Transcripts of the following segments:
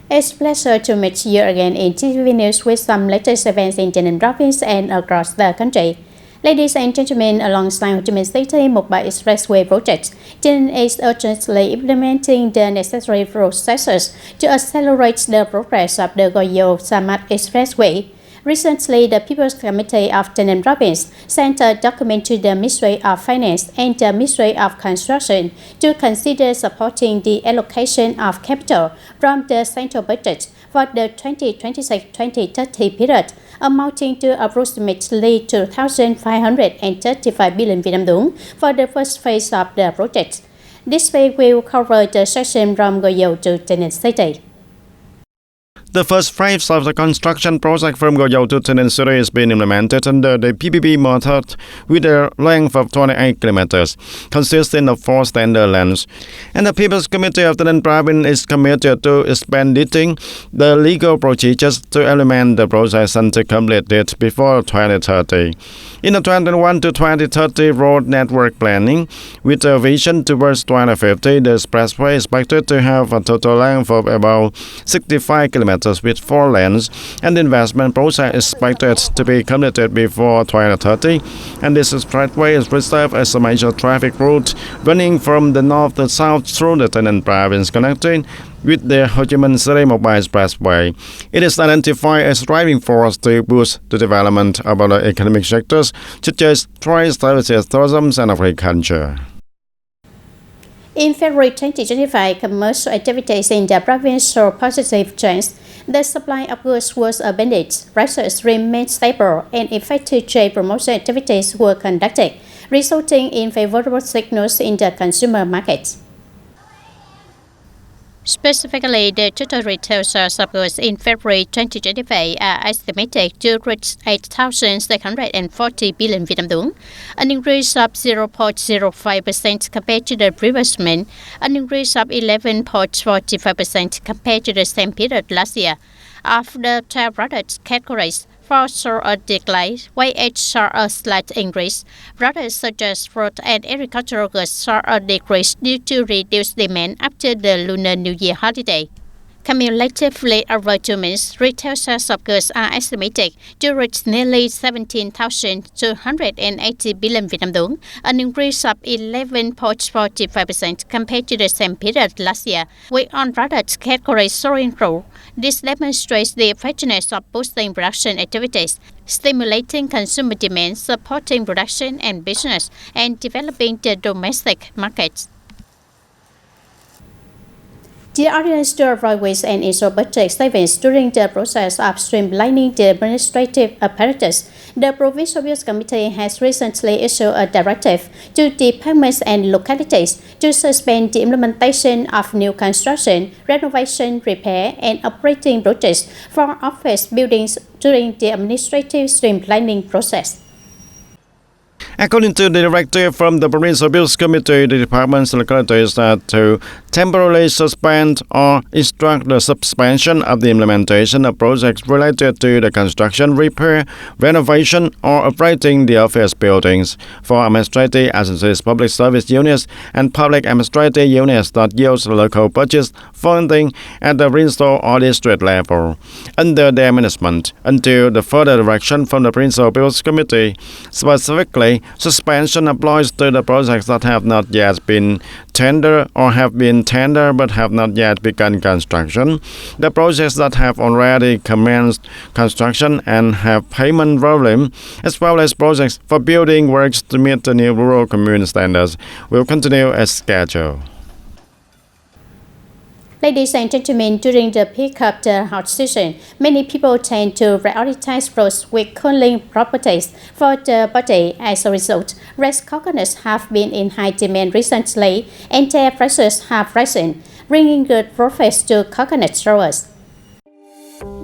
It's a pleasure to meet you again in TTV News with some latest events in TayNinhTV province and across the country. Ladies and gentlemen, alongside Ho Chi Minh City Mobile Expressway project, TayNinhTV is urgently implementing the necessary processes to accelerate the progress of the Goyo-Samat Expressway. Recently, the People's Committee of TayNinhTV Province sent a document to the Ministry of Finance and the Ministry of Construction to consider supporting the allocation of capital from the central budget for the 2026-2030 period, amounting to approximately 2,535 billion Vietnam dong for the first phase of the project. This phase will cover the section from Goyo to TayNinhTV City. The first phase of the construction project from Goyo to TayNinhTV is being implemented under the PPP method with a length of 28 kilometers, consisting of 4 standard lanes. And the People's Committee of TayNinhTV Province is committed to expediting the legal procedures to implement the process and to complete it before 2030. In the 2021 to 2030 road network planning, with a vision towards 2050, the expressway is expected to have a total length of about 65 kilometers with 4 lanes, and the investment process is expected to be completed before 2030. And this expressway is reserved as a major traffic route running from the north to south through the TayNinhTV Province, connecting with the Ho Chi Minh City Mobile Expressway. It is identified as driving force to boost the development of other economic sectors such as trade, services, tourism, and agriculture. In February 2025, commercial activities in the province saw positive trends. The supply of goods was abundant, prices remained stable, and effective trade promotion activities were conducted, resulting in favorable signals in the consumer market. Specifically, the total retail sales of goods in February 2025 are estimated to reach 8,640 billion Vietnam dong, an increase of 0.05% compared to the previous month, an increase of 11.45% compared to the same period last year. Of the 12 product categories, 4 saw a decline, while 8 saw a slight increase. Products such as fruit and agricultural goods saw a decrease due to reduced demand after the Lunar New Year holiday. Cumulatively over 2 months, retail sales of goods are estimated to reach nearly 17,280 billion Vietnam dong, an increase of 11.45% compared to the same period last year, with on product categories soaring growth. This demonstrates the effectiveness of boosting production activities, stimulating consumer demand, supporting production and business, and developing the domestic markets. The audience to avoid waste and ensure budget savings during the process of streamlining the administrative apparatus, the Provincial People's Committee has recently issued a directive to departments and localities to suspend the implementation of new construction, renovation, repair, and operating projects for office buildings during the administrative streamlining process. According to the directive from the Provincial People's Committee, the departments and localities are to temporarily suspend or instruct the suspension of the implementation of projects related to the construction, repair, renovation, or operating the office buildings for administrative agencies, public service units, and public administrative units that use local budget funding at the provincial or district level under their management until the further direction from the Provincial People's Committee. Specifically, suspension applies to the projects that have not yet been tendered or have been tendered but have not yet begun construction, the projects that have already commenced construction and have payment volume, as well as projects for building works to meet the new rural commune standards, will continue as scheduled. Ladies and gentlemen, during the peak of the hot season, many people tend to prioritize fruits with cooling properties for the body. As a result, red coconuts have been in high demand recently, and their prices have risen, bringing good profits to coconut growers.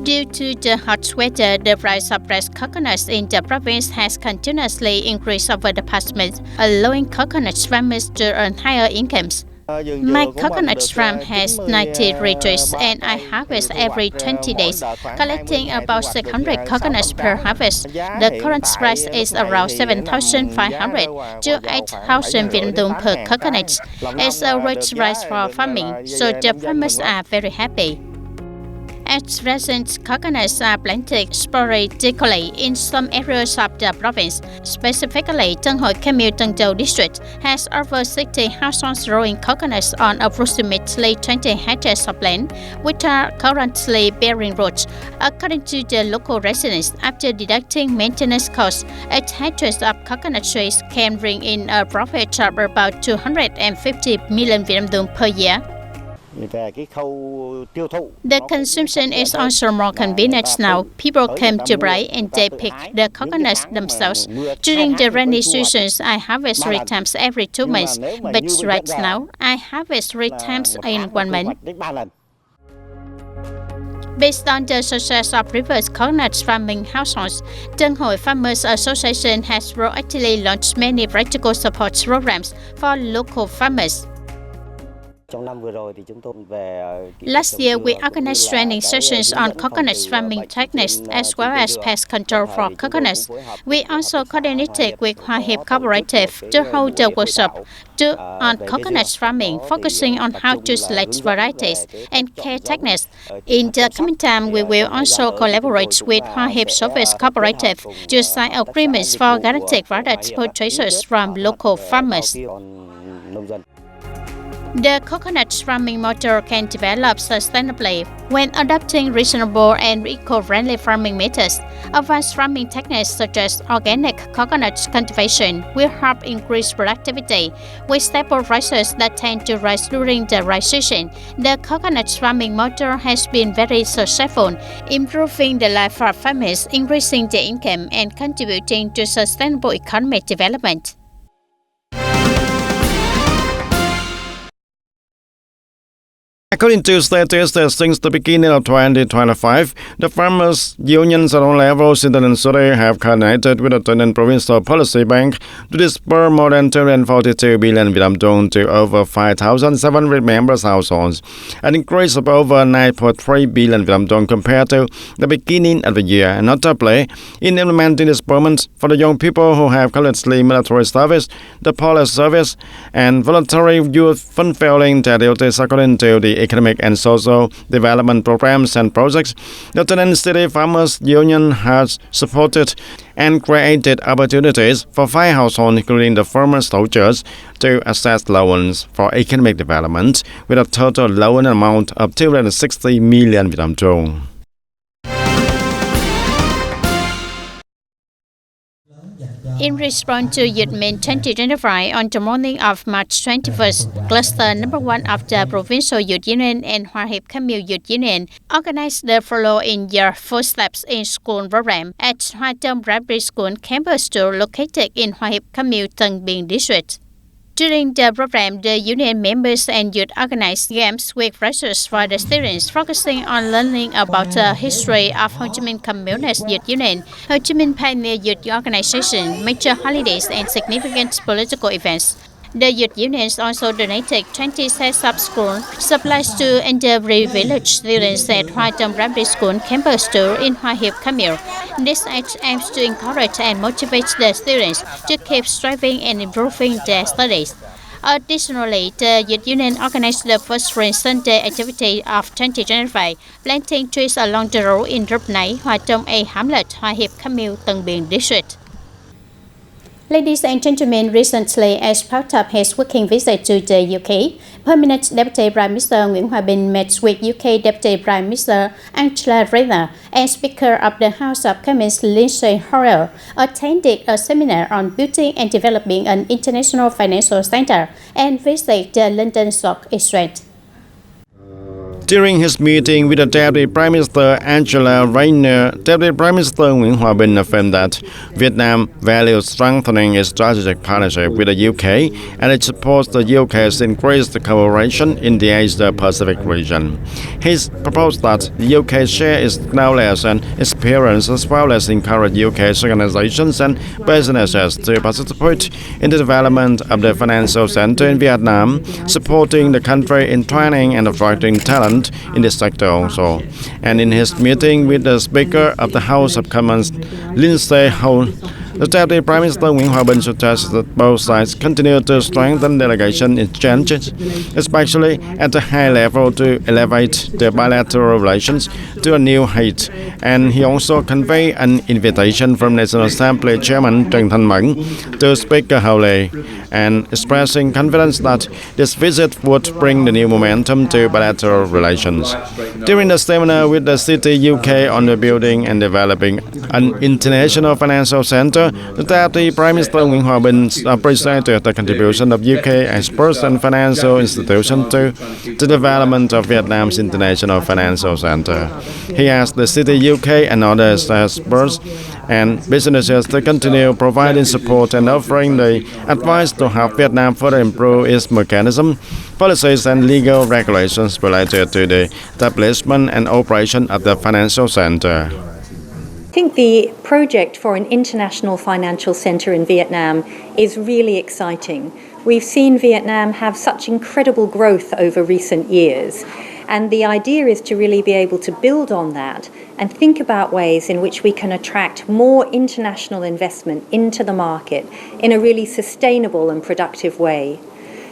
Due to the hot weather, the price of red coconuts in the province has continuously increased over the past month, allowing coconut farmers to earn higher incomes. My coconut farm has 90 retrees and I harvest every 20 days, collecting about 600 coconuts per harvest. The current price is around 7,500 to 8,000 Vietnam dong per coconut. It's a rich price for farming, so the farmers are very happy. At present, coconuts are planted sporadically in some areas of the province. Specifically, Tân Hội Kham Mueang Tân Châu district has over 60 households growing coconuts on approximately 20 hectares of land, which are currently bearing roots. According to the local residents, after deducting maintenance costs, 8 hectares of coconut trees can bring in a profit of about 250 million Vietnam dong per year. The consumption is also more convenient now. People come to buy and they pick the coconuts themselves. During the rainy seasons, I harvest 3 times every 2 months, but right now, I harvest 3 times in 1 month. Based on the success of reverse coconut farming households, Tân Hội Farmers Association has proactively launched many practical support programs for local farmers. Last year, we organized training sessions on coconut farming techniques as well as pest control for coconuts. We also coordinated with Hoa Hiệp Cooperative to hold a workshop on coconut farming, focusing on how to select varieties and care techniques. In the coming time, we will also collaborate with Hoa Hiệp Service Cooperative to sign agreements for guaranteed product purchases from local farmers. The coconut farming model can develop sustainably when adopting reasonable and eco-friendly farming methods. Advanced farming techniques such as organic coconut cultivation will help increase productivity. With stable prices that tend to rise during the dry season, the coconut farming model has been very successful, improving the life of farmers, increasing their income, and contributing to sustainable economic development. According to statistics, since the beginning of 2025, the farmers' unions at all levels in the Surrey have coordinated with the TayNinhTV Provincial Policy Bank to disburse more than 242 billion Vietnam dong to over 5,700 members' households, an increase of over 9.3 billion Vietnam dong compared to the beginning of the year. Notably, in implementing disbursements for the young people who have currently military service, the police service, and voluntary youth fulfilling their duties according to the economic and social development programs and projects, the TayNinhTV Farmers Union has supported and created opportunities for 5 households, including the farmers' soldiers, to access loans for economic development with a total loan amount of 260 million Vietnam dong. In response to Youth Mint 2025, on the morning of March 21st, Cluster number 1 of the Provincial Youth Union and Hoa Hiệp Kham Mueang Youth Union organized the Follow in Your Footsteps in School program at Hoa Tâm Primary School campus store located in Hoa Hiệp Kham Mueang Tân Biên district. During the program, the union members and youth organized games with prizes for the students, focusing on learning about the history of Ho Chi Minh Communist Youth Union, Ho Chi Minh Pioneer Youth Organization, major holidays, and significant political events. The youth unions also donated 20 sets of school supplies to underprivileged students at Hoa Tâm Primary School campus store in Hoa Hiệp Kham Mueang. This act aims to encourage and motivate the students to keep striving and improving their studies. Additionally, the Youth Union organized the first Rain Sunday activity of 2025, planting trees along the road in Rup Nai, Hoa Tâm A Hamlet, Hoa Hiệp Kham Mueang, Tân Biên district. Ladies and gentlemen, recently, as part of his working visit to the UK, Permanent Deputy Prime Minister Nguyễn Hòa Bình met with UK Deputy Prime Minister Angela Rayner and Speaker of the House of Commons Lindsay Hoyle attended a seminar on building and developing an international financial center and visited the London Stock Exchange. During his meeting with the Deputy Prime Minister Angela Rayner, Deputy Prime Minister Nguyễn Hòa Bình affirmed that Vietnam values strengthening its strategic partnership with the UK and it supports the UK's increased cooperation in the Asia-Pacific region. He proposed that the UK share its knowledge and experience as well as encourage UK's organizations and businesses to participate in the development of the financial center in Vietnam, supporting the country in training and attracting talent in this sector also. And in his meeting with the Speaker of the House of Commons, Lindsay Hoyle, The Deputy Prime Minister Nguyễn Hòa Bình suggests that both sides continue to strengthen delegation exchanges, especially at a high level, to elevate their bilateral relations to a new height. And he also conveyed an invitation from National Assembly Chairman Trần Thanh Mẫn to Speaker Howley, and expressing confidence that this visit would bring the new momentum to bilateral relations. During the seminar with the City UK on the building and developing an international financial centre, the Deputy Prime Minister Nguyễn Hòa Bình appreciated the contribution of UK experts and financial institutions to the development of Vietnam's international financial centre. He asked the City UK and other experts and businesses to continue providing support and offering the advice to help Vietnam further improve its mechanism, policies and legal regulations related to the establishment and operation of the financial center. I think the project for an international financial centre in Vietnam is really exciting. We've seen Vietnam have such incredible growth over recent years, and the idea is to really be able to build on that and think about ways in which we can attract more international investment into the market in a really sustainable and productive way.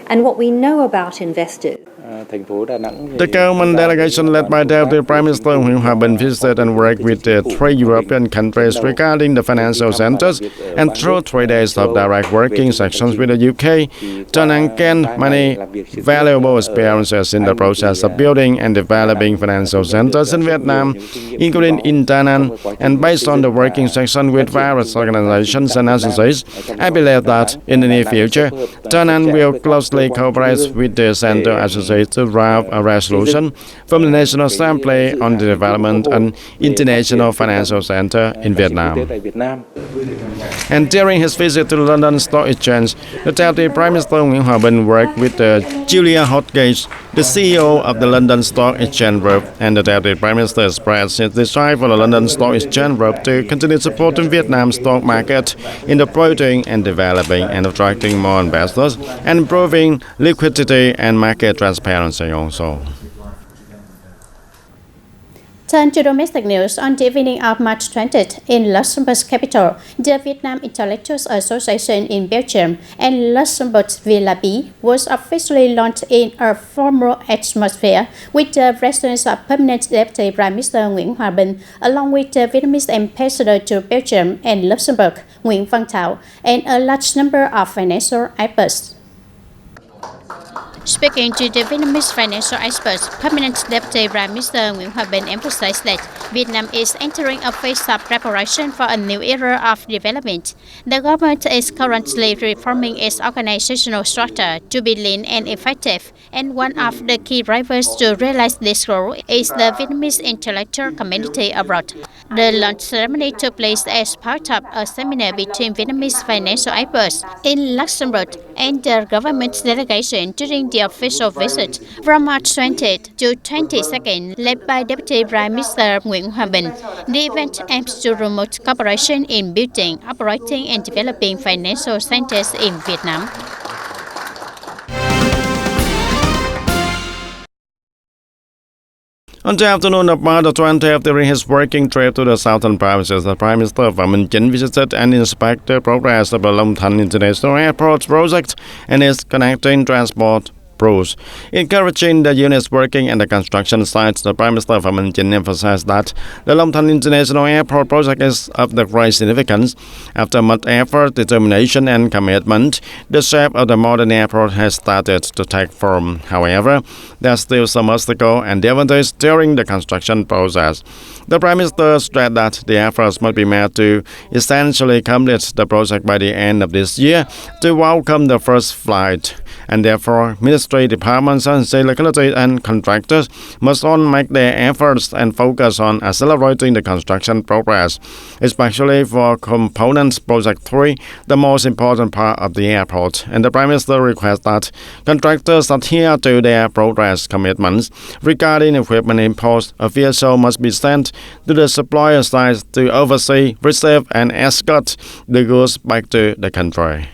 And what we know about investors. The government delegation led by Deputy Prime Minister Nguyễn Hòa Bình visited and worked with the 3 European countries regarding the financial centres, and through 3 days of direct working sessions with the UK, Da Nang gained many valuable experiences in the process of building and developing financial centres in Vietnam, including in Da Nang. And based on the working session with various organisations and agencies, I believe that in the near future, Da Nang will closely cooperate with the Centre Association to draft a resolution from the National Assembly on the development of an international financial centre in Vietnam. And during his visit to the London Stock Exchange, the Deputy Prime Minister Nguyễn Hòa Bình worked with Julia Hodgate, the CEO of the London Stock Exchange Group, and the Deputy Prime Minister expressed his desire for the London Stock Exchange Group to continue supporting Vietnam's stock market in the promoting and developing and attracting more investors and improving liquidity and market transparency also. Turn to domestic news. On the evening of March 20th, in Luxembourg's capital, the Vietnam Intellectuals Association in Belgium and Luxembourg's Villa was officially launched in a formal atmosphere with the presence of Permanent Deputy Prime Minister Nguyễn Hòa Bình, along with the Vietnamese ambassador to Belgium and Luxembourg, Nguyễn Văn Thảo, and a large number of financial experts. Speaking to the Vietnamese financial experts, Permanent Deputy Prime Minister Nguyễn Hòa Bình emphasized that Vietnam is entering a phase of preparation for a new era of development. The government is currently reforming its organizational structure to be lean and effective, and one of the key drivers to realize this goal is the Vietnamese intellectual community abroad. The launch ceremony took place as part of a seminar between Vietnamese financial experts in Luxembourg and the government delegation during the official visit from March 20th to 22nd, led by Deputy Prime Minister Nguyễn Hòa Bình. The event aims to promote cooperation in building, operating and developing financial centers in Vietnam. On the afternoon of March 20th, during his working trip to the southern provinces, the Prime Minister Phạm Minh Chính visited and inspected the progress of the Long Thanh International Airport project and its connecting transport routes. Encouraging the units working at the construction sites, the Prime Minister Phạm Minh Chính emphasized that the Long Thanh International Airport project is of the great significance. After much effort, determination and commitment, the shape of the modern airport has started to take form. However, there are still some obstacles and difficulties during the construction process. The Prime Minister stressed that the efforts must be made to essentially complete the project by the end of this year to welcome the first flight, and therefore ministry departments and state localities and contractors must all make their efforts and focus on accelerating the construction progress, especially for components project 3, the most important part of the airport. And the Prime Minister requests that contractors adhere to their progress commitments regarding equipment imports. A vessel must be sent to the supplier sites to oversee, receive and escort the goods back to the country.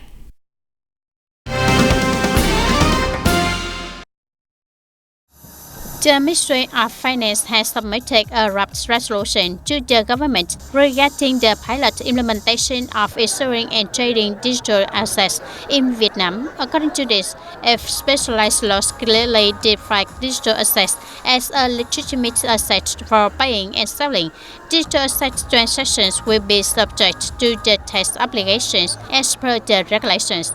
The Ministry of Finance has submitted a draft resolution to the government regarding the pilot implementation of issuing and trading digital assets in Vietnam. According to this, if specialized laws clearly define digital assets as a legitimate asset for buying and selling, digital asset transactions will be subject to the tax obligations as per the regulations.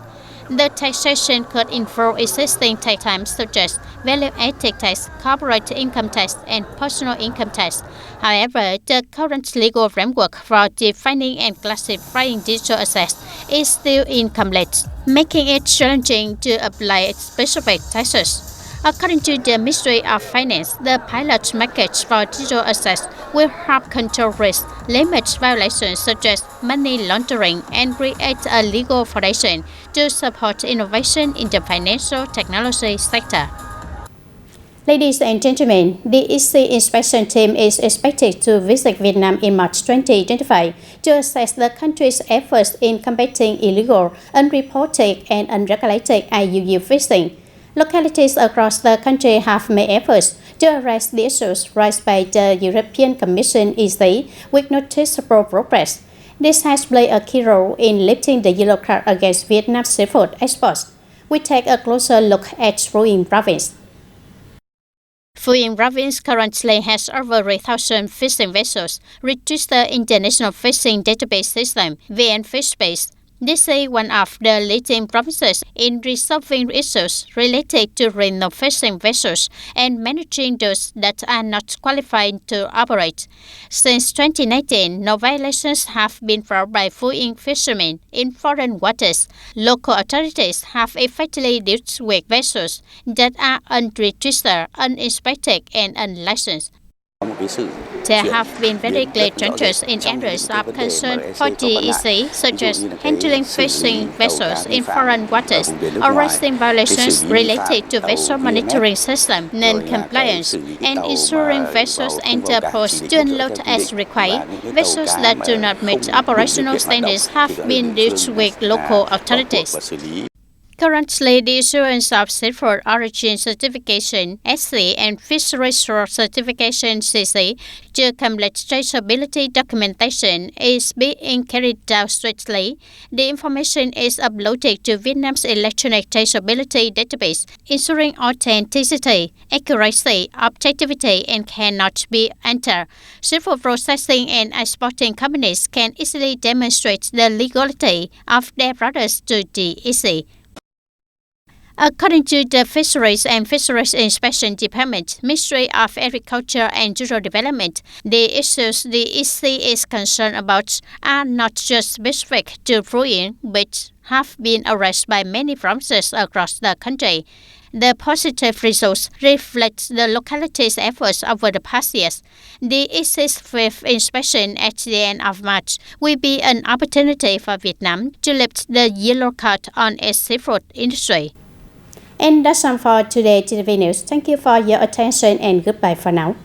The taxation could involve existing tax types such as value-added tax, corporate income tax, and personal income tax. However, the current legal framework for defining and classifying digital assets is still incomplete, making it challenging to apply specific taxes. According to the Ministry of Finance, the pilot package for digital assets will help control risk, limit violations such as money laundering, and create a legal foundation to support innovation in the financial technology sector. Ladies and gentlemen, the EC inspection team is expected to visit Vietnam in March 2025 to assess the country's efforts in combating illegal, unreported, and unregulated IUU fishing. Localities across the country have made efforts to address the issues raised by the European Commission EC with noticeable progress. This has played a key role in lifting the yellow card against Vietnam's seafood exports. We take a closer look at Phú Yên province. Phú Yên province currently has over 3,000 fishing vessels registered in the National Fishing Database System (VNFishBase). This is one of the leading provinces in resolving issues related to reno fishing vessels and managing those that are not qualified to operate. Since 2019, no violations have been brought by Phú Yên fishermen in foreign waters. Local authorities have effectively dealt with vessels that are unregistered, uninspected, and unlicensed. There have been very clear changes in areas of concern for the EC, such as handling fishing vessels in foreign waters, arresting violations related to vessel monitoring system non-compliance, and ensuring vessels enter ports to unload as required. Vessels that do not meet operational standards have been dealt with local authorities. Currently, the issuance of Seafood Origin Certification (SC) and Fisheries Source Certification (CC) to complete traceability documentation is being carried out strictly. The information is uploaded to Vietnam's electronic traceability database, ensuring authenticity, accuracy, objectivity, and cannot be entered. Seafood processing and exporting companies can easily demonstrate the legality of their products to the EC. According to the Fisheries and Fisheries Inspection Department, Ministry of Agriculture and Rural Development, the issues the EC is concerned about are not just specific to Phú Yên, but have been addressed by many provinces across the country. The positive results reflect the locality's efforts over the past years. The EC's fifth inspection at the end of March will be an opportunity for Vietnam to lift the yellow card on its seafood industry. And that's all for today TTV News. Thank you for your attention and goodbye for now.